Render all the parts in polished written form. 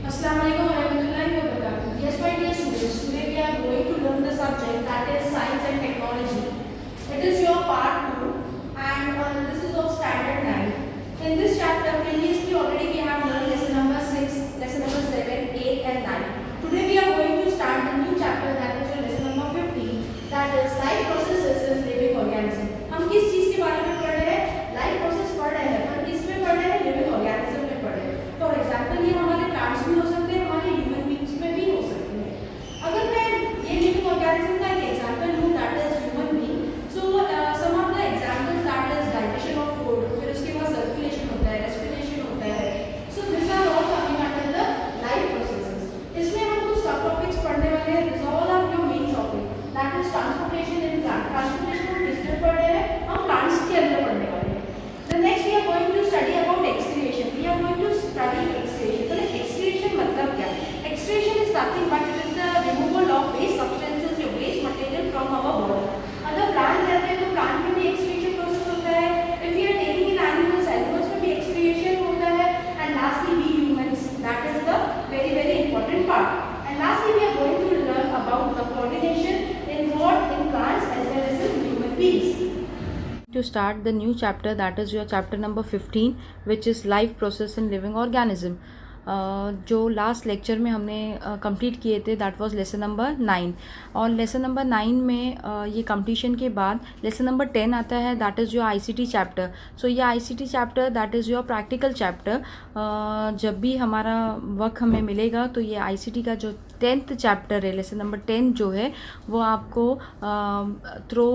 Assalamualaikum warahmatullahi wabarakatuh. Yes, my dear students, today we are going to learn the subject that is science and technology. It is your part 2 and this is of standard 9. In this chapter, previously already we have learned lesson number 6, lesson number 7, 8 and 9. Today we are going to start the new chapter that is your lesson number 15, that is life processes in living organism. हम किस चीज के बारे में पढ़ रहे हैं? Life process पढ़ रहे हैं, पर किस में पढ़ रहे हैं? लिविंग ऑर्गेनिज्म में पढ़ रहे हैं। फॉर एग्जांपल ये हमारे प्लांट्स भी हो सकते हैं, हमारे ह्यूमन बीइंग्स में भी हो सकते हैं। अगर मैं ये लिविंग ऑर्गेनिज्म का एक एग्जांपल लूं that is human being, so some of the examples that is digestion of food, फिर उसके बाद सर्कुलेशन होता है, रेस्पिरेशन होता है। So this are all coming under the life processes. इसमें हम कुछ सब टॉपिक्स पढ़ने वाले हैं। This all are your main topic that is transportation in plant. Transportation हम किसमें पढ़ रहे हैं? हम प्लांट्स के अंदर पढ़ने वाले हैं। The next we are going to study about excretion. We are going to study excretion. तो एक्सक्रीशन मतलब क्या? Excretion is nothing but it is the removal of waste substances या waste material from our body. अगर plant रहते हैं तो plant में भी एक्सक्रीशन प्रोसेस होता है। If you are taking in animals, animals में भी एक्सक्रीशन होता है। And lastly we humans, that is the very very important part. And lastly we are going to learn about the coordination involved in plants as well as in human beings. To start the new chapter, that is your chapter number 15, which is life process in living organism. जो last lecture में हमने complete किए थे that was lesson number 9, और lesson number 9 में ये completion के बाद लेसन नंबर 10 आता है that is your ICT chapter. So ये ICT chapter that is your practical chapter. जब भी हमारा वर्क हमें मिलेगा तो ये आईसीटी का जो 10th चैप्टर है, लेसन नंबर 10 जो है वो आपको थ्रू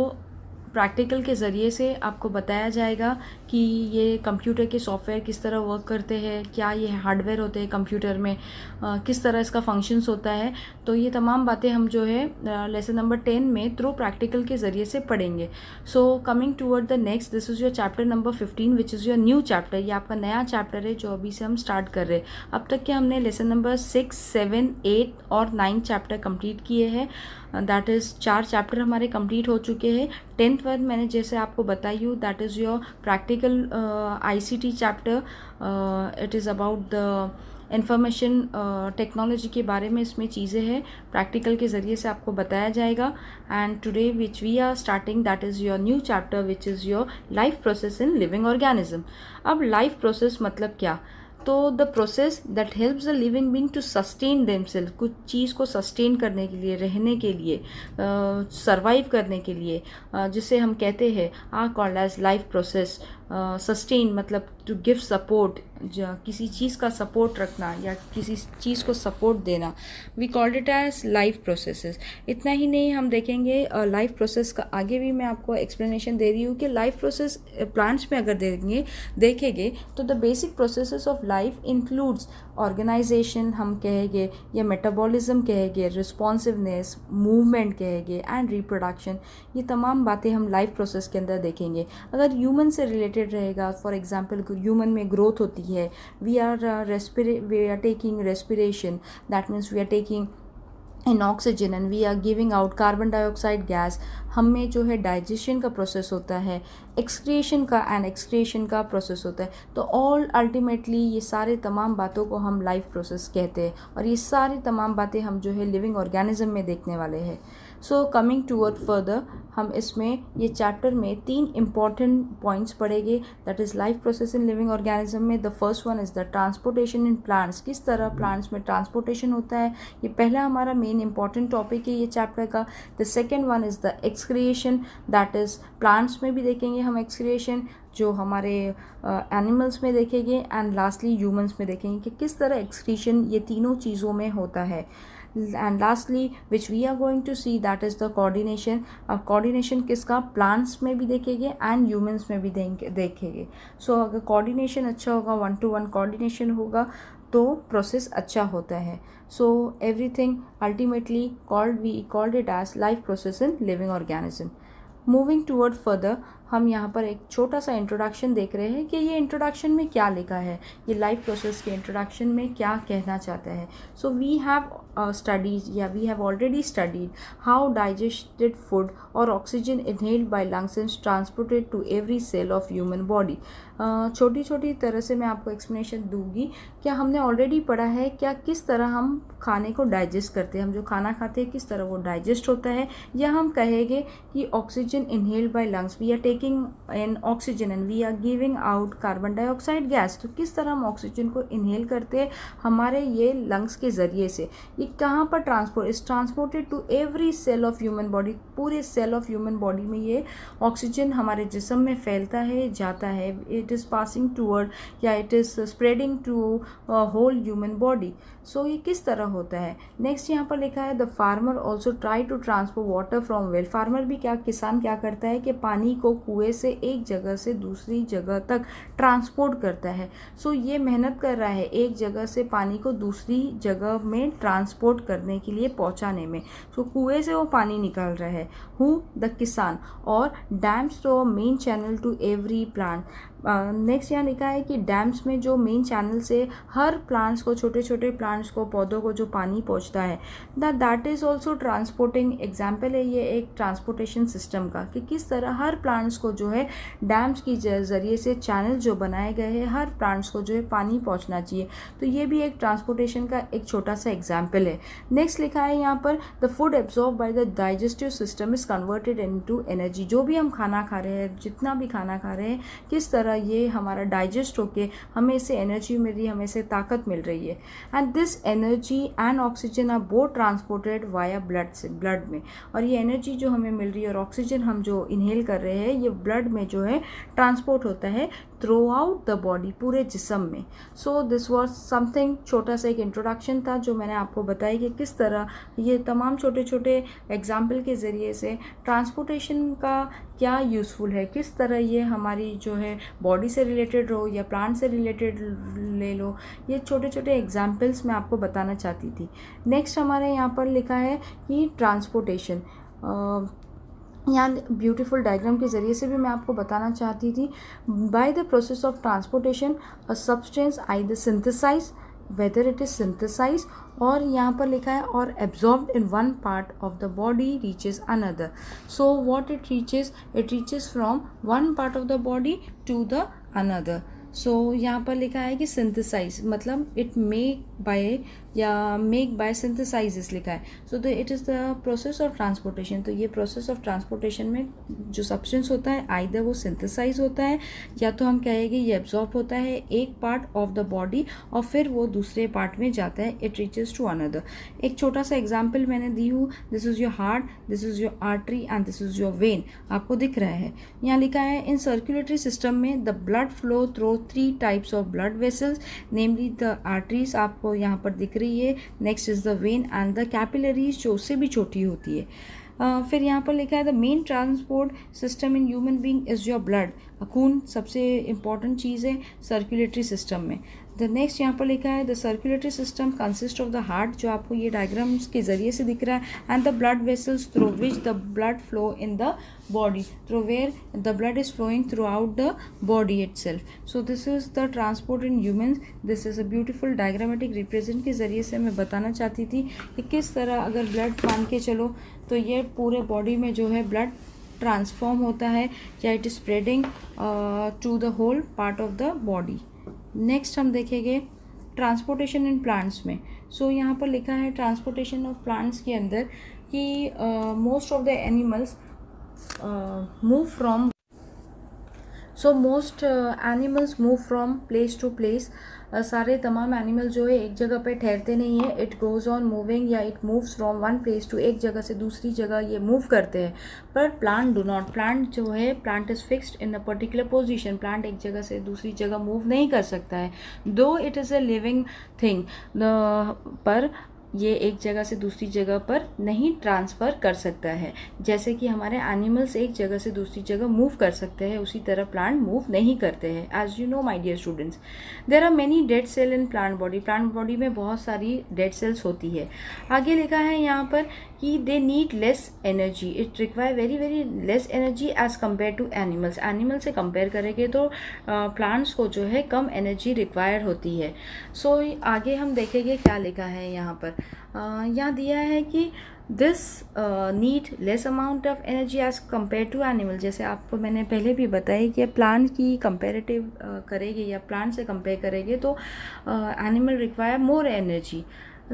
प्रैक्टिकल के ज़रिए से आपको बताया जाएगा कि ये कंप्यूटर के सॉफ्टवेयर किस तरह वर्क करते हैं, क्या ये हार्डवेयर होते हैं कंप्यूटर में, किस तरह इसका फंक्शंस होता है. तो ये तमाम बातें हम जो है लेसन नंबर 10 में थ्रू प्रैक्टिकल के ज़रिए से पढ़ेंगे. So coming toward the next, this is your chapter number 15 which is your new chapter. ये आपका नया चैप्टर है जो अभी से हम स्टार्ट कर रहे हैं. अब तक के हमने लेसन नंबर 6, 7, 8 और 9 चैप्टर कंप्लीट किए हैं. दैट इज़ 4 चैप्टर हमारे कंप्लीट हो चुके हैं. 10th वन मैंने जैसे आपको बताई हूँ that is your practical ICT chapter. It is about the information technology के बारे में इसमें चीज़ें हैं, प्रैक्टिकल के ज़रिए से आपको बताया जाएगा. And today which we are starting that is your new chapter which is your life process in living organism. अब लाइफ प्रोसेस मतलब क्या? तो the process that helps the living being to sustain themself, कुछ चीज़ को sustain करने के लिए, रहने के लिए, सर्वाइव करने के लिए, जिसे हम कहते हैं are called as life process. Sustain मतलब टू गिव सपोर्ट, किसी चीज़ का सपोर्ट रखना या किसी चीज़ को सपोर्ट देना. We called it as life processes. इतना ही नहीं, हम देखेंगे लाइफ प्रोसेस का आगे भी मैं आपको एक्सप्लेनेशन दे रही हूँ कि लाइफ प्रोसेस प्लांट्स में अगर देखेंगे तो the basic processes of life includes organization हम कहेंगे, या मेटाबॉलिज्म कहेंगे, रिस्पॉन्सिवनेस, मूवमेंट कहेंगे एंड रिप्रोडक्शन. ये तमाम बातें हम लाइफ प्रोसेस के अंदर देखेंगे. अगर ह्यूमन से रिलेटेड रहेगा, फॉर एग्जांपल ह्यूमन में ग्रोथ होती है, we are taking respiration, that means we are taking in oxygen and we are giving out carbon dioxide gas. हमें जो है डाइजेशन का प्रोसेस होता है, एक्सक्रीशन का एंड एक्सक्रीशन का प्रोसेस होता है. तो ऑल अल्टीमेटली ये सारे तमाम बातों को हम लाइफ प्रोसेस कहते हैं, और ये सारी तमाम बातें हम जो है लिविंग ऑर्गेनिज्म में देखने वाले हैं. सो कमिंग टूवर्ड फर्दर, हम इसमें ये चैप्टर में 3 इंपॉर्टेंट पॉइंट्स पढ़ेंगे that is life process in living organism में. The first one is the transportation in plants. किस तरह प्लांट्स में ट्रांसपोर्टेशन होता है, ये पहला हमारा मेन इंपॉर्टेंट टॉपिक है ये चैप्टर का. The second one is the excretion, that is plants में भी देखेंगे हम एक्सक्रिएशन, जो हमारे एनिमल्स में देखेंगे, एंड लास्टली ह्यूमंस में देखेंगे कि किस तरह एक्सक्रीशन ये तीनों चीज़ों में होता है. And lastly which we are going to see that is the coordination. अब कोऑर्डिनेशन किसका? प्लांट्स में भी देखेंगे एंड ह्यूमंस में भी देखेंगे. सो अगर कोऑर्डिनेशन अच्छा होगा, 1-to-1 कोऑर्डिनेशन होगा तो प्रोसेस अच्छा होता है. So everything ultimately we called it as life process in living organism. Moving toward further, हम यहाँ पर एक छोटा सा इंट्रोडक्शन देख रहे हैं कि ये इंट्रोडक्शन में क्या लिखा है, ये लाइफ प्रोसेस के इंट्रोडक्शन में क्या कहना चाहता है. So we have studied, we have already studied how digested food or oxygen inhaled by lungs is transported to every cell of human body. छोटी छोटी तरह से मैं आपको एक्सप्लेनेशन दूंगी. क्या हमने ऑलरेडी पढ़ा है क्या किस तरह हम खाने को डाइजेस्ट करते हैं, हम जो खाना खाते हैं किस तरह वो डाइजेस्ट होता है, या हम कहेंगे कि oxygen inhaled by lungs, we are taking in oxygen and we are giving out carbon dioxide gas. तो किस तरह हम ऑक्सीजन को इनहेल करते हैं हमारे ये लंग्स के ज़रिए से. ये कहाँ पर transported to every cell of human body. पूरे सेल ऑफ ह्यूमन बॉडी में ये ऑक्सीजन हमारे जिस्म में फैलता है, जाता है. इट इज़ पासिंग टूवर्ड या it is spreading to whole human body. So ये किस तरह होता है. नेक्स्ट यहाँ पर लिखा है the farmer also try to transfer water from well. Farmer भी क्या, किसान क्या करता है कि पानी को कुएं से एक जगह से दूसरी जगह तक ट्रांसपोर्ट करता है. सो ये मेहनत कर रहा है एक जगह से पानी को दूसरी जगह में ट्रांसपोर्ट करने के लिए, पहुँचाने में. सो कुएं से वो पानी निकाल रहा है. Who, the kisan. और dams to main channel to every plant. Next यहाँ लिखा है कि डैम्स में जो मेन चैनल से हर प्लांट्स को, छोटे छोटे प्लांट्स को, पौधों को जो पानी पहुँचता है, that is also transporting. Example है ये एक ट्रांसपोर्टेशन सिस्टम का कि किस तरह हर प्लांट्स को जो है डैम्स की ज़रिए से चैनल जो बनाए गए हैं हर प्लांट्स को जो है पानी पहुँचना चाहिए. तो ये भी एक ट्रांसपोर्टेशन का एक छोटा सा एग्जाम्पल है. नेक्स्ट लिखा है यहाँ पर the food absorb by the digestive system is converted into energy. जो भी हम खाना खा रहे हैं, जितना भी खाना खा रहे हैं, किस तरह ये हमारा डाइजेस्ट होके हमें इससे एनर्जी मिल रही है, हमें इससे ताकत मिल रही है. And this energy and oxygen are both transported via blood से, ब्लड में. और ये एनर्जी जो हमें मिल रही है और ऑक्सीजन हम जो इनहेल कर रहे हैं ये ब्लड में जो है ट्रांसपोर्ट होता है थ्रू आउट द बॉडी, पूरे जिस्म में. सो दिस वॉज समथिंग, छोटा सा एक इंट्रोडक्शन था जो मैंने आपको बताया कि किस तरह ये तमाम छोटे छोटे एग्जाम्पल के ज़रिए से ट्रांसपोर्टेशन का क्या यूज़फुल है, किस तरह ये हमारी जो है बॉडी से रिलेटेड हो या प्लांट से रिलेटेड ले लो, ये छोटे छोटे एग्जाम्पल्स मैं आपको बताना चाहती थी. नेक्स्ट हमारे यहाँ पर लिखा है कि ट्रांसपोर्टेशन, यहाँ ब्यूटीफुल डायग्राम के ज़रिए से भी मैं आपको बताना चाहती थी. By the process of transportation a substance either synthesize, whether it is synthesized, और यहाँ पर लिखा है और absorbed in one part of the body reaches another. So what it reaches from one part of the body to the another. सो यहाँ पर लिखा है कि सिंथेसाइज मतलब इट मेक बाय सिंथेसाइज लिखा है. So the it is the process of transportation. तो ये प्रोसेस ऑफ ट्रांसपोर्टेशन में जो सब्सटेंस होता है आइदर वो सिंथेसाइज होता है या तो हम कहेंगे ये एब्जॉर्ब होता है एक पार्ट ऑफ द बॉडी और फिर वो दूसरे पार्ट में जाता है. It reaches to another. एक छोटा सा एग्जाम्पल मैंने दी हूँ. This is your heart, this is your artery and this is your vein. आपको दिख रहा है यहाँ लिखा है इन सर्कुलेटरी सिस्टम में the blood flow through 3 types of blood vessels, namely the arteries आपको यहाँ पर दिख रही है. Next is the vein and the capillaries जो उससे भी छोटी होती है. फिर यहाँ पर लिखा है the main transport system in human being is your blood. खून सबसे इम्पॉर्टेंट चीज़ है सर्कुलेटरी सिस्टम में. द नेक्स्ट यहाँ पर लिखा है the circulatory system consist of the heart जो आपको ये डायग्राम्स के ज़रिए से दिख रहा है and the blood vessels through which the blood flow in the body, through where the blood is flowing throughout the body itself. So this is the transport in humans. This is a beautiful diagrammatic represent के ज़रिए से मैं बताना चाहती थी कि किस तरह अगर ब्लड मान के चलो तो ये पूरे बॉडी में जो है ब्लड ट्रांसफॉर्म होता है या it is spreading to the whole part of the body. Next हम देखेंगे ट्रांसपोर्टेशन इन प्लांट्स में. सो यहाँ पर लिखा है ट्रांसपोर्टेशन ऑफ प्लांट्स के अंदर कि most of the animals move from animals move from place to place. सारे तमाम एनिमल जो है एक जगह पे ठहरते नहीं है. इट गोज़ ऑन मूविंग या it moves from one place to, एक जगह से दूसरी जगह ये मूव करते हैं. पर प्लांट डू नॉट. प्लांट जो है plant is fixed in a particular position. Plant एक जगह से दूसरी जगह मूव नहीं कर सकता है. दो it is a living thing, पर ये एक जगह से दूसरी जगह पर नहीं ट्रांसफ़र कर सकता है। जैसे कि हमारे एनिमल्स एक जगह से दूसरी जगह मूव कर सकते हैं, उसी तरह प्लांट मूव नहीं करते हैं। As you know my dear students, there are many dead cell in plant body. Plant body में बहुत सारी डेड सेल्स होती है। आगे लिखा है यहाँ पर कि they need less energy, it require very very less energy as compare to animals. Animal से कंपेयर करेंगे तो प्लांट्स को जो है कम एनर्जी रिक्वायर होती है। सो आगे हम देखेंगे क्या लिखा है यहाँ पर। यहाँ दिया है कि this need less amount of energy as compare to animal. जैसे आपको मैंने पहले भी बताया कि प्लांट की कंपेरेटिव करेंगे या प्लांट से कंपेयर करेंगे तो animal require more energy.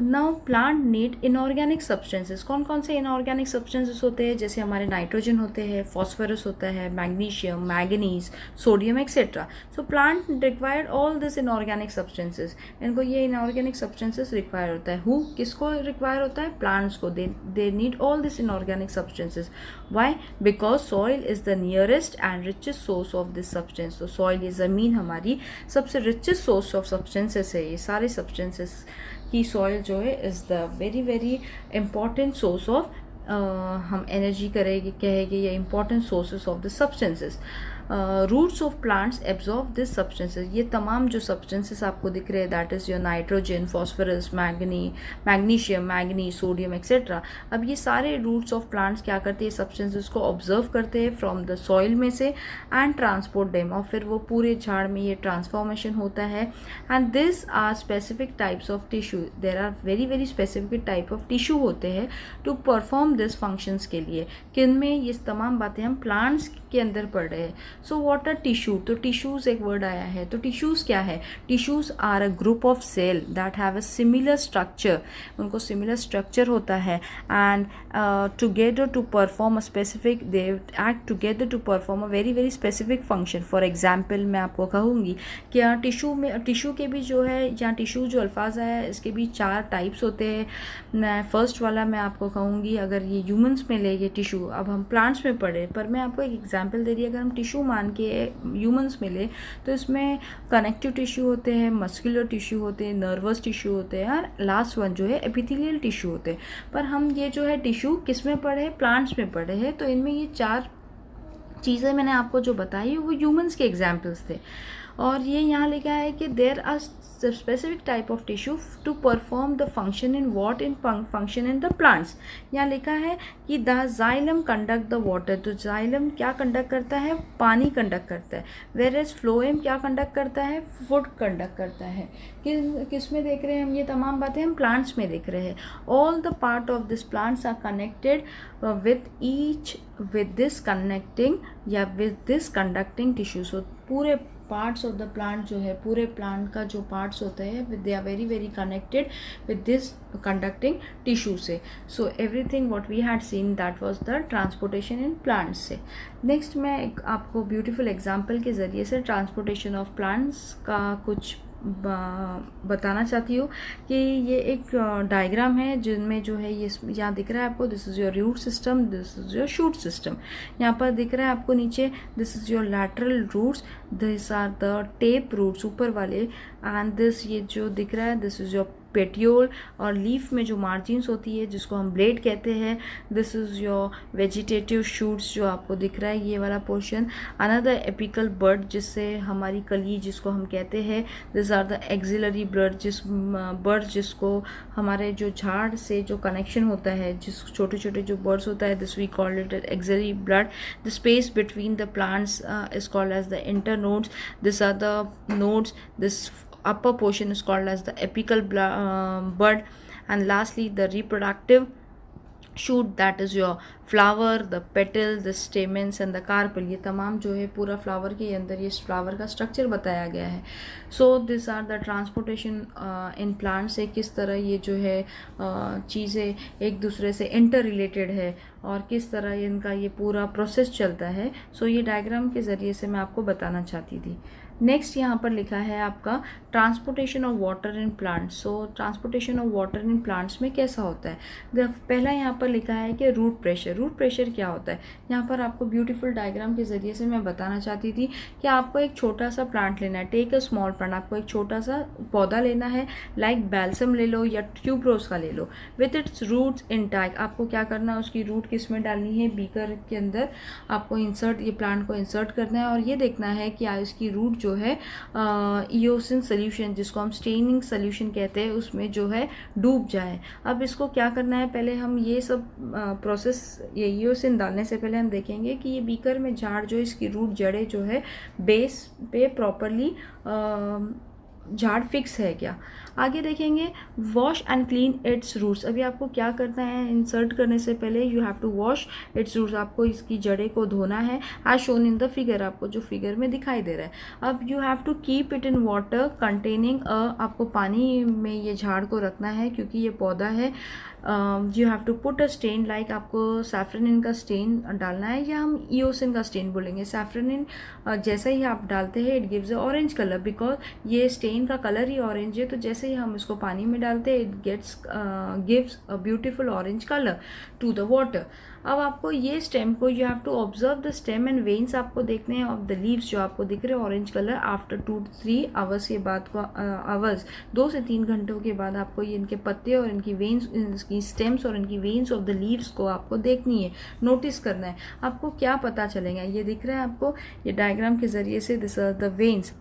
Now plant need inorganic substances. कौन कौन से इनऑर्गेनिक सब्सटेंसेस होते हैं? जैसे हमारे नाइट्रोजन होते हैं, फॉस्फोरस होता है, magnesium, manganese, sodium etcetera. So plant required all this inorganic substances. इनको ये इनऑर्गेनिक सब्सटेंसेस रिक्वायर होता है। हु किसको रिक्वायर होता है? प्लांट्स को। They need all this inorganic substances. Why? Because soil is the nearest and richest source of this substance. तो soil, ये ज़मीन हमारी सबसे रिचेस्ट सोर्स ऑफ सब्सटेंसेस है। ये सारे सब्सटेंसेस की सॉइल जो है is the very very important source of हम एनर्जी कहेंगे या important sources of the substances. Roots of plants absorb this substances. ये तमाम जो सब्सटेंसेस आपको दिख रहे हैं, that is your nitrogen, phosphorus, magnesium, manganese, sodium etcetera. अब ये सारे रूट्स ऑफ प्लांट्स क्या करते हैं? सब्सटेंसेस को ऑब्जर्व करते हैं फ्रॉम द सॉइल में से एंड ट्रांसपोर्ट देम, और फिर वो पूरे झाड़ में ये ट्रांसफॉर्मेशन होता है। And this are specific types of tissue. There are very very specific type of tissue होते हैं टू परफॉर्म दिस फंक्शंस के लिए। किन में? ये तमाम बातें हम प्लांट्स के अंदर पढ़ रहे हैं। So what are tissue? तो टिश्यूज एक वर्ड आया है, तो टिश्यूज क्या है? Tissues are a group of cell that have a similar structure. उनको सिमिलर स्ट्रक्चर होता है and together to perform a specific, they act together to perform a very very specific function. For example मैं आपको कहूँगी कि tissue के भी जो है, या टिश्यू जो अल्फाज आया है इसके भी 4 टाइप्स होते हैं। फर्स्ट वाला मैं आपको कहूँगी, अगर ये ह्यूमंस में ले ये टिश्यू, अब हम प्लांट्स में पढ़े पर मैं आपको एक एग्जाम्पल दे रही। अगर हम टिश्यू मान के ह्यूमंस में ले तो इसमें कनेक्टिव टिश्यू होते हैं, मस्कुलर टिश्यू होते हैं, नर्वस टिश्यू होते हैं, और लास्ट वन जो है एपिथेलियल टिश्यू होते हैं। पर हम ये जो है टिश्यू किस में पढ़े? प्लांट्स में पढ़े हैं। तो इनमें ये 4 चीज़ें मैंने आपको जो बताई वो ह्यूमंस के एग्जाम्पल्स थे। और ये यहाँ लिखा है कि there are specific type of tissue to perform the function in what in function in the plants. यहाँ लिखा है कि the xylem conduct the water. तो जाइलम क्या कंडक्ट करता है? पानी कंडक्ट करता है। वेर एज फ्लोएम क्या कंडक्ट करता है? फूड कंडक्ट करता है। किस में देख रहे हैं हम? ये तमाम बातें हम प्लांट्स में देख रहे हैं। All the part of this plants are connected with this connecting या with this conducting tissue। so पूरे पार्ट्स ऑफ द प्लांट जो है, पूरे प्लांट का जो पार्ट्स होते हैं, they are very very connected with this conducting tissue से। So everything what we had seen that was the transportation in plants से। नेक्स्ट मैं आपको ब्यूटीफुल एग्जांपल के ज़रिए से ट्रांसपोर्टेशन ऑफ प्लांट्स का कुछ बताना चाहती हूँ कि ये एक डायग्राम है जिनमें जो है ये यहाँ दिख रहा है आपको, this is your root system, this is your shoot system. यहाँ पर दिख रहा है आपको नीचे, this is your lateral roots, this are the tap roots ऊपर वाले, एंड दिस ये जो दिख रहा है दिस इज़ योर पेटियोल, और लीफ में जो मार्जिन्स होती है जिसको हम ब्लेड कहते हैं, this is your vegetative shoots जो आपको दिख रहा है ये वाला पोर्शन। अनदर एपिकल बर्ड जिससे हमारी कली जिसको हम कहते हैं, this are the axillary bud जिसको हमारे जो झाड़ से जो कनेक्शन होता है, जिस छोटे छोटे जो बर्ड्स होता है, this we called it axillary bud. The space between the plants is called as the internodes, this are the nodes, this upper portion is called as the apical bud, and lastly the reproductive shoot, that is your flower, the petal, the stamens and the carpel। ये तमाम जो है पूरा flower के अंदर ये flower का structure बताया गया है। So this are the transportation in plant से किस तरह ये जो है चीज़ें एक दूसरे से इंटर रिलेटेड है और किस तरह इनका ये पूरा प्रोसेस चलता है। सो ये डायग्राम के ज़रिए से मैं आपको बताना चाहती थी। नेक्स्ट यहाँ पर लिखा है आपका transportation of water in plants. So transportation of water in plants में कैसा होता है। पहला यहाँ पर लिखा है कि रूट प्रेशर। रूट प्रेशर क्या होता है, यहाँ पर आपको ब्यूटीफुल डायग्राम के ज़रिए से मैं बताना चाहती थी कि आपको एक छोटा सा प्लांट लेना है। टेक अ स्मॉल प्लांट, आपको एक छोटा सा पौधा लेना है, लाइक बैल्सम ले लो या ट्यूबरोज का ले लो, विथ इट्स रूट्स इंटैक्ट। आपको क्या करना है, उसकी रूट किस में डालनी है, बीकर के अंदर आपको इंसर्ट, ये प्लांट को इंसर्ट करना है और ये देखना है कि इसकी रूट जो है इओसिन सोल्यूशन, जिसको हम स्टेनिंग सोल्यूशन कहते हैं, उसमें जो है डूब जाए। अब इसको क्या करना है, पहले हम ये सब प्रोसेस, ये इओसिन डालने से पहले हम देखेंगे कि ये बीकर में झाड़ जो इसकी रूट जड़ें जो है बेस पे प्रॉपरली झाड़ फिक्स है क्या। आगे देखेंगे wash and clean its roots. अभी आपको क्या करना है, इंसर्ट करने से पहले you have to wash its roots, आपको इसकी जड़ें को धोना है, as shown in the figure, आपको जो फिगर में दिखाई दे रहा है। अब you have to keep it in water containing आपको पानी में ये झाड़ को रखना है क्योंकि ये पौधा है। You have to put a stain, like आपको सैफ्रनिन का स्टेन डालना है या हम इओसिन का स्टेन बोलेंगे। सैफ्रनिन जैसे ही आप डालते हैं it gives a orange colour, because ये स्टेन का कलर ही ऑरेंज है, तो जैसे ही हम इसको पानी में डालते हैं it gives a beautiful orange colour to the water. अब आपको ये स्टेम को, you have to observe the stem and veins, आपको देखने हैं ऑफ द लीव्स जो आपको दिख रहे हैं orange colour. After 2 to 3 hours के बाद को आवर्स 2 से 3 घंटों के बाद आपको ये इनके पत्ते और इनकी वेन्स, इनकी स्टेम्स और इनकी वेन्स ऑफ द लीव्स को आपको देखनी है, नोटिस करना है। आपको क्या पता चलेगा, ये दिख रहा है आपको ये डायग्राम के जरिए से, this are the veins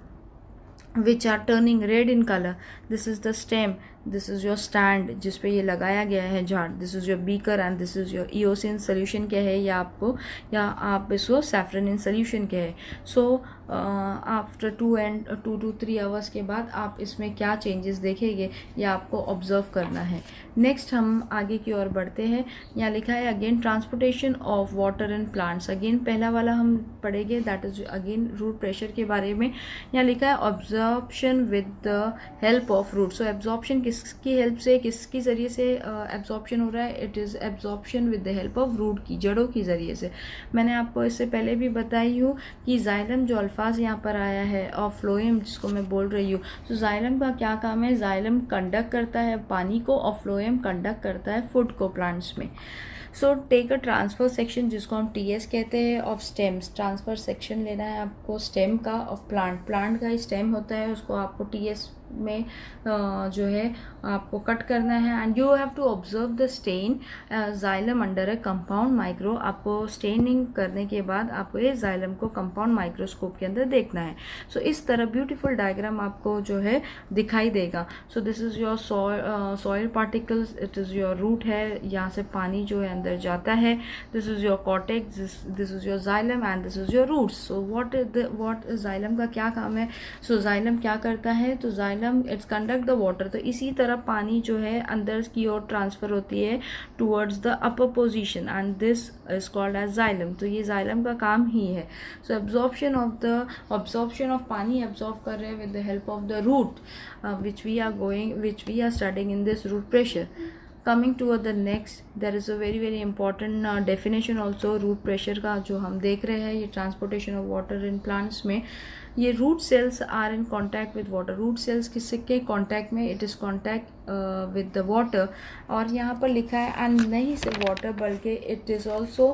which are turning red in color. This is the stem, this is your stand जिस पे ये लगाया गया है झाड़, this is your beaker and this is your eosin solution क्या है, या आपको, या आप इसको saffronin solution क्या है। So आफ्टर 2 to 3 आवर्स के बाद आप इसमें क्या चेंजेस देखेंगे ये आपको ऑब्जर्व करना है। नेक्स्ट हम आगे की ओर बढ़ते हैं। यहाँ लिखा है again transportation of water in plants. Again पहला वाला हम पढ़ेंगे, that is again root pressure के बारे में। यहाँ लिखा है absorption with the help of root. So absorption किसकी हेल्प से, किसकी ज़रिए से एब्जॉर्प्शन हो रहा है, it is absorption with the help of root की, जड़ों की ज़रिए से। मैंने आपको इससे पहले भी बताई हूँ कि जाइलम जो अल्फाज यहाँ पर आया है और फ्लोएम जिसको मैं बोल रही हूँ, तो जाइलम का क्या काम है, जाइलम कंडक्ट करता है पानी को और फ्लोएम कंडक्ट करता है फूड को प्लांट्स में। So take a transfer section जिसको हम टीएस कहते हैं ऑफ स्टेम्स। ट्रांसफर सेक्शन लेना है आपको स्टेम का ऑफ प्लांट। प्लांट का स्टेम होता है उसको आपको टीएस में जो है आपको कट करना है and you have to observe the stain xylem under a compound micro. आपको स्टेनिंग करने के बाद आपको ये जाइलम को कंपाउंड माइक्रोस्कोप के अंदर देखना है। सो इस तरह ब्यूटीफुल डायग्राम आपको जो है दिखाई देगा। So this is your soil particles, it is your root है, यहाँ से पानी जो है अंदर जाता है। This is your cortex, this is your xylem and this is your roots. So what xylem का क्या काम है, सो जाइलम क्या करता है, तो xylem it's conduct the water. तो इसी तरह पानी जो है अंदर की ओर ट्रांसफर होती है towards the upper position and this is called as xylem. तो ये जाइलम का काम ही है। सो एब्जॉर्प्शन ऑफ पानी एब्जॉर्ब कर रहे हैं with the help of the root which we are studying in this root pressure. Coming to the next, there is a very important definition also root pressure का जो हम देख रहे हैं ये transportation of water in plants में। ये root cells are in contact with water. root cells किसके contact में, it is contact with the water। और यहाँ पर लिखा है and नहीं सिर्फ water बल्कि it is also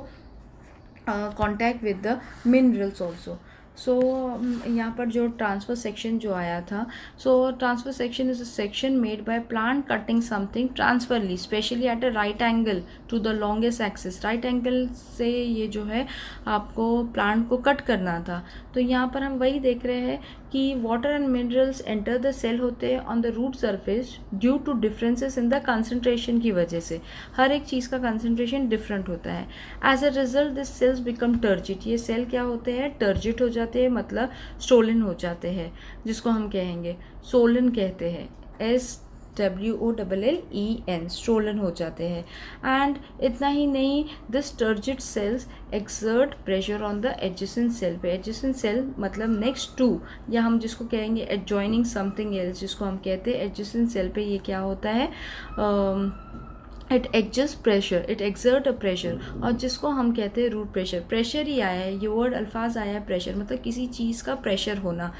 contact with the minerals also। सो यहाँ पर जो ट्रांसफर सेक्शन जो आया था, so transfer section is a section made by plant cutting something transversely specially at a right angle to the longest axis. Right angle से ये जो है आपको प्लांट को कट करना था। तो यहाँ पर हम वही देख रहे हैं कि water and minerals enter the cell होते हैं on the root surface due to differences in the concentration की वजह से। हर एक चीज़ का कंसंट्रेशन डिफरेंट होता है। As a result this cells become turgid. ये सेल क्या होते हैं, टर्जिट हो जाते हैं, मतलब स्टोलन हो जाते हैं, जिसको हम कहेंगे सोलन कहते हैं, SWOLLEN, स्टोलन हो जाते हैं। एंड इतना ही नहीं, this turgid cells exert pressure on the adjacent cell पे। एडजेसेंट सेल मतलब नेक्स्ट टू, या हम जिसको कहेंगे एडजॉइनिंग समथिंग एल्स, जिसको हम कहते हैं एडजेसेंट सेल पे ये क्या होता है, it exhaust pressure, it exert a pressure, और जिसको हम कहते हैं रूट प्रेशर। प्रेशर ही आया है, ये वर्ड अल्फाज आया है प्रेशर, मतलब किसी चीज़ का प्रेशर होना।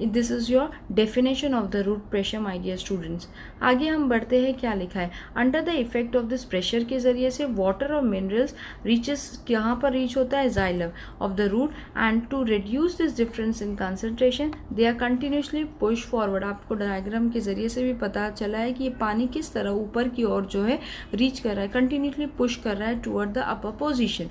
This is your definition of the root pressure my dear students. आगे हम बढ़ते हैं, क्या लिखा है, under the effect of this pressure के ज़रिए से वाटर और मिनरल्स रीचेस, यहाँ पर रीच होता है xylem of the root, and to reduce this difference in concentration they are continuously push forward. आपको डायग्राम के ज़रिए से भी पता चला है कि ये पानी किस तरह ऊपर की ओर जो है रीच कर रहा है, कंटिन्यूसली पुश कर रहा है toward the upper position.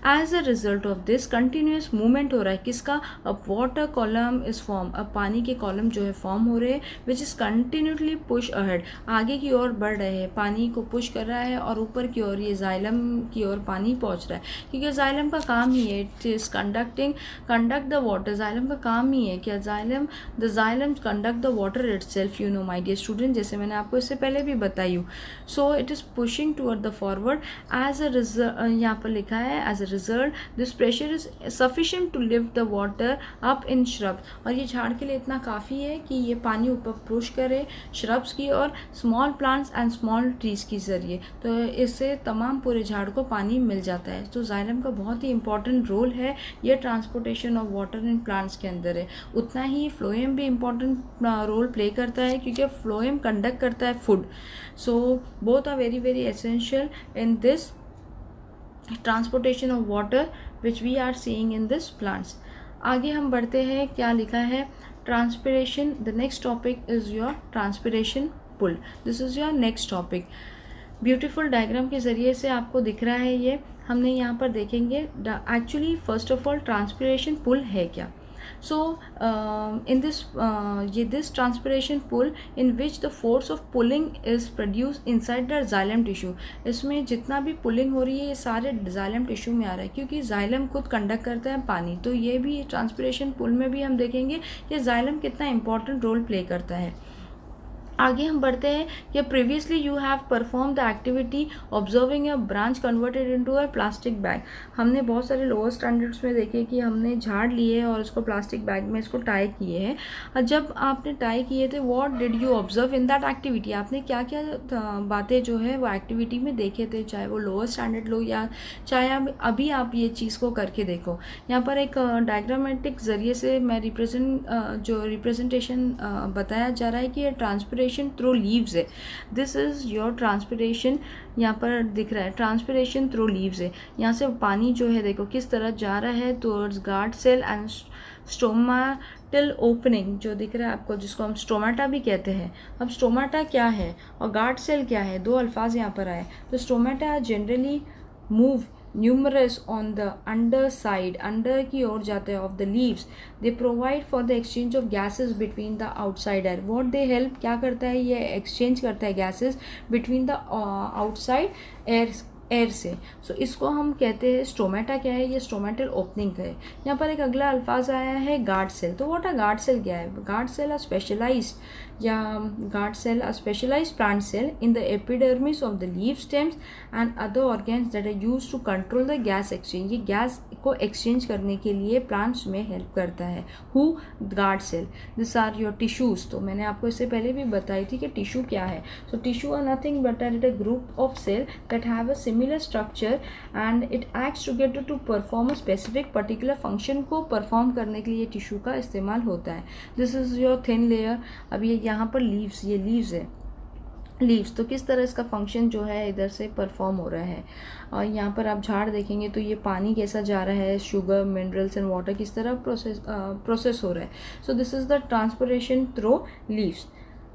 As a result of this continuous movement हो रहा है किसका, अब वाटर कॉलम इज फॉर्म, अब पानी के कॉलम जो है फॉर्म हो रहे हैं, which is continuously push ahead, आगे की ओर बढ़ रहे हैं, पानी को पुश कर रहा है और ऊपर की ओर ये जाइलम की ओर पानी पहुंच रहा है, क्योंकि जाइलम का काम ही है, it is conduct the water, xylem का काम ही है क्या, the xylem conduct the water itself, you know my dear student, जैसे मैंने आपको इससे पहले भी बताई हूँ। So it is pushing toward the forward as a result, यहाँ पर लिखा है as a result this pressure is sufficient to lift the water up in shrubs, और ये झाड़ के लिए इतना काफ़ी है कि ये पानी ऊपर पुश करे श्रब्स की और small plants and small trees के ज़रिए, तो इससे तमाम पूरे झाड़ को पानी मिल जाता है। तो जाइलम का बहुत ही इंपॉर्टेंट रोल है ये transportation of water in plants के अंदर है। उतना ही फ्लोएम भी इम्पॉर्टेंट रोल प्ले करता है, क्योंकि फ्लोएम कंडक्ट करता है food. So both are very very essential in this transportation of water which we are seeing in this plants. आगे हम बढ़ते हैं, क्या लिखा है, transpiration, the next topic is your transpiration pull. This is your next topic. Beautiful diagram के ज़रिए से आपको दिख रहा है, ये हमने यहाँ पर देखेंगे actually first of all transpiration pull है क्या। So in this transpiration pull in which the force of pulling is produced inside the xylem tissue, इसमें जितना भी पुलिंग हो रही है ये सारे xylem tissue में आ रहा है, क्योंकि xylem खुद कंडक्ट करता है पानी, तो ये भी ट्रांसपिरेशन पुल में भी हम देखेंगे कि xylem कितना इंपॉर्टेंट रोल प्ले करता है। आगे हम बढ़ते हैं कि previously you have perform the activity observing a branch converted into a plastic bag. हमने बहुत सारे लोअर स्टैंडर्ड्स में देखे कि हमने झाड़ लिए और उसको प्लास्टिक बैग में इसको टाई किए हैं, और जब आपने टाई किए थे what did you observe in that activity, आपने क्या क्या बातें जो है वो एक्टिविटी में देखे थे, चाहे वो लोअर स्टैंडर्ड लो या चाहे अभी आप ये चीज़ को करके देखो। यहाँ पर एक डायग्रामेटिक ज़रिए से मैं रिप्रेजेंटेशन बताया जा रहा है कि ये ट्रांसपिरेशन थ्रू लीव्स है। दिस इज़ योर ट्रांसपिरेशन, यहाँ पर दिख रहा है ट्रांसपिरेशन थ्रू लीव्स है। यहाँ से पानी जो है देखो किस तरह जा रहा है towards guard cell and stomatal opening, जो दिख रहा है आपको, जिसको हम स्टोमाटा भी कहते हैं। अब स्टोमाटा क्या है और गार्ड सेल क्या है, दो अल्फाज यहाँ पर आए। तो stomata generally move numerous on the underside, under की ओर जाते हैं, of the leaves. They provide for the exchange of gases between the outside air. What they help, क्या करता है ये exchange करता है gases between the outside air से। सो इसको हम कहते हैं स्टोमेटा, क्या है ये स्टोमेटल ओपनिंग का है। यहाँ पर एक अगला अल्फाज आया है गार्ड सेल। तो व्हाट आर गार्ड सेल, क्या है guard cell, a specialized plant cell in the epidermis of the leaf stems and other organs that are used to control the gas exchange. ये गैस को exchange करने के लिए plants में help करता है। हु, guard cell. This are your tissues. तो मैंने आपको इससे पहले भी बताई थी कि टिश्यू क्या है। So tissue are nothing but are a group of cell that have a similar structure and it acts together to perform a specific particular function को perform करने के लिए टिश्यू का इस्तेमाल होता है। This is your thin layer। अब ये यहाँ पर लीव्स, ये लीव्स है, लीव्स। तो किस तरह इसका फंक्शन जो है इधर से परफॉर्म हो रहा है। और यहाँ पर आप झाड़ देखेंगे तो ये पानी कैसा जा रहा है, शुगर, मिनरल्स एंड वाटर किस तरह प्रोसेस हो रहा है। So this is the transpiration through leaves.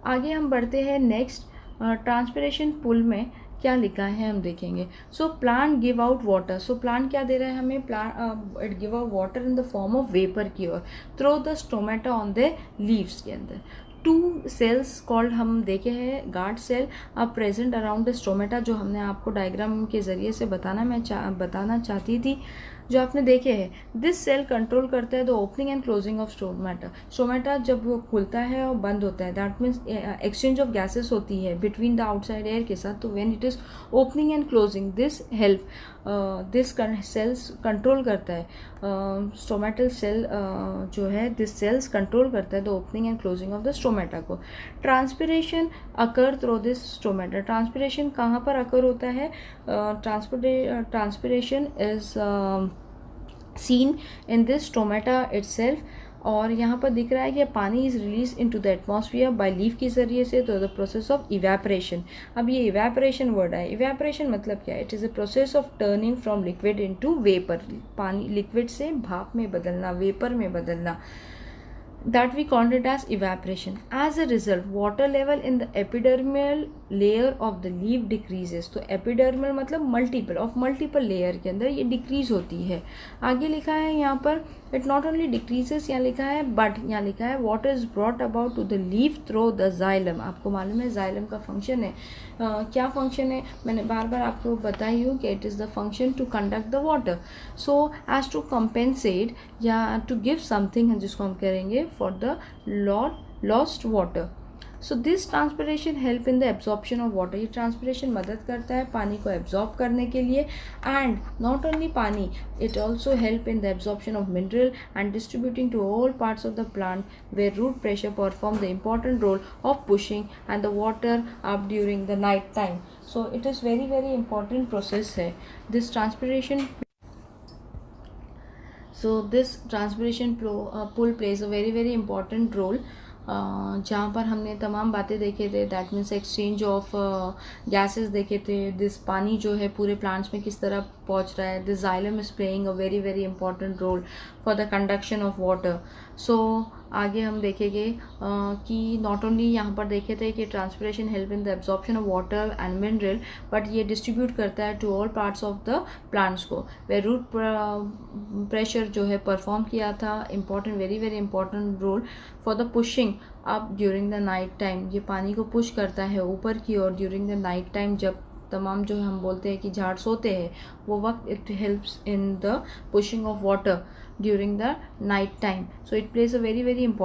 आगे हम बढ़ते हैं नेक्स्ट, ट्रांसपिरेशन पुल में क्या लिखा है हम देखेंगे। So plant give out water. So plant क्या दे रहा है हमें, plant it give out water in the form of vapour की ओर through the stomata on the leaves के अंदर। टू सेल्स कॉल्ड हम देखे हैं guard cell are present around the stomata, जो हमने आपको डायग्राम के ज़रिए से बताना चाहती थी। जो आपने देखे हैं, दिस सेल कंट्रोल करता है the opening and closing of stomata. Stomata जब वो खुलता है और बंद होता है, that means exchange of gases होती है बिटवीन द आउटसाइड एयर के साथ, तो when it is opening and closing this help this cells control करता है, स्टोमेटल सेल जो है दिस सेल्स कंट्रोल करता है the opening and closing of the stomata को। Transpiration occur through this stomata. Transpiration कहाँ पर अकर होता है? Transpiration is seen in this stomata itself, और यहाँ पर दिख रहा है कि पानी is release into the atmosphere by leaf के ज़रिए से, तो द प्रोसेस ऑफ इवेपोरेशन। अब ये इवेपोरेशन वर्ड है, इवेपोरेशन मतलब क्या है? It is a process of turning from liquid into vapour, पानी लिक्विड से भाप में बदलना, वेपर में बदलना, that we called it as evaporation. As a result, water level in the epidermal layer of the leaf decreases. तो epidermal मतलब multiple layer के अंदर ये decrease होती है। आगे लिखा है यहाँ पर it not only decreases, यहाँ लिखा है but यहाँ लिखा है water is brought about to the leaf through the xylem। आपको मालूम है xylem का फंक्शन है, क्या फंक्शन है? मैंने बार बार आपको बताई हूँ कि it is the function to conduct the water, so as to compensate या to give something है जिसको हम करेंगे for the lost water. So this transpiration help in the absorption of water. ये transpiration मदद करता है पानी को absorb करने के लिए, and not only पानी, it also help in the absorption of mineral and distributing to all parts of the plant, where root pressure perform the important role of pushing and the water up during the night time. So it is very important process है this transpiration. So this transpiration pull plays a very important role, जहाँ पर हमने तमाम बातें देखे थे, that means exchange of gases देखे थे, दिस पानी जो है पूरे प्लांट्स में किस तरह पहुँच रहा है, this xylem is playing a very important role for the conduction of water. So आगे हम देखेंगे कि नॉट ओनली यहाँ पर देखे थे कि transpiration help in the absorption of water and mineral, but ये डिस्ट्रीब्यूट करता है to all parts of the plants को, वे रूट प्रेशर जो है परफॉर्म किया था important very important role for the pushing up during the night time. ये पानी को पुश करता है ऊपर की ओर ड्यूरिंग द नाइट टाइम, जब तमाम जो हम बोलते हैं कि झाड़ सोते हैं वो वक्त, it helps in the pushing of water during the night time. So it plays a very important